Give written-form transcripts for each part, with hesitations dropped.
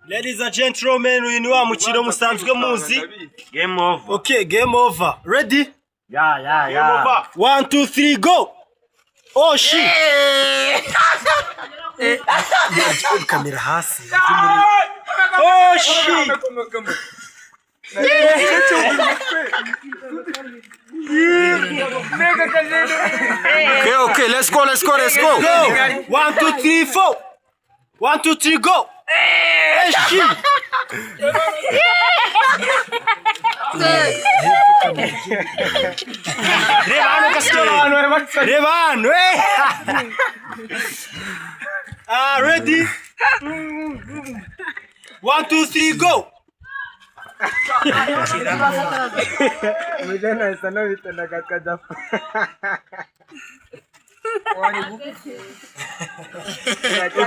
Ladies and gentlemen, uyu ni wa mukino musanzwe muzi. Game over. Okay, game over. Ready? Yeah. 1, 2, 3, go! Oh shit! Kamera hasi. Oh shit! Okay, let's go. Go! 1, 2, 3, 4. 1, 2, 3, go! Hey shit! Revano, ready? 1, 2, 3, go!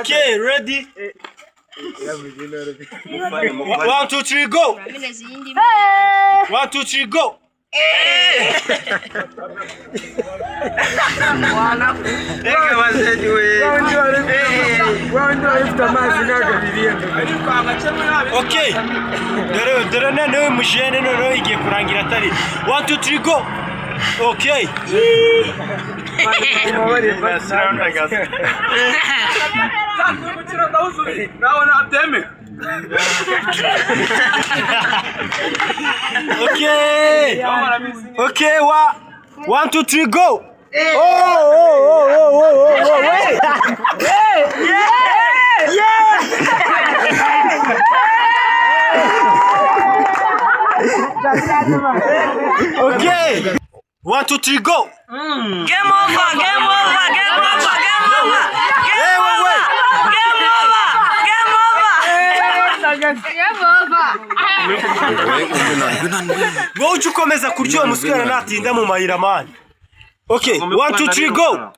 Okay, ready? 1, 2, 3, go! 1, 2, 3, go! Okay. Dore none mujene none igiye kurangira atari. 1, 2, 3, go! Okay. Okay, 1, 2, 3, go! Oh, wait! Okay! 1, 2, 3, go! Game over! Wowe ukomeza kuryoha musikana natinda mu mayira man. Okay, 1, 2, 3, go.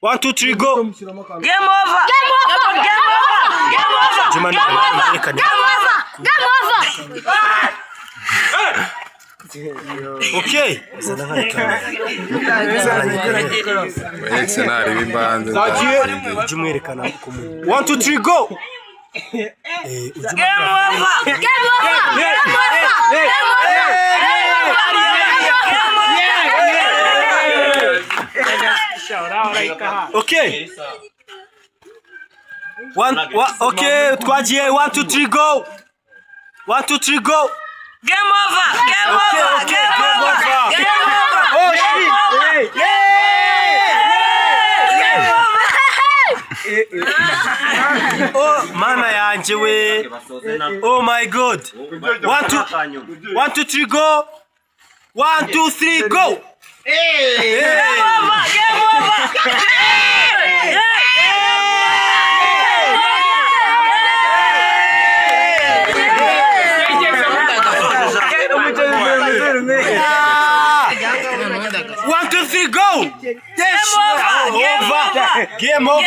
1, 2, 3, go. Game over! Okay. Scenario bimbanze. 1, 2, 3, go. Okay. Okay, twagiye 1, 2, 3, go. 1, 2, 3, go. Game over! Oh shit! Oh mana yanje we. Oh my god. 1, 2, 3, go. 1, 2, 3, go. Game over! One, 2, 3, go! Yes! Game over! Game over!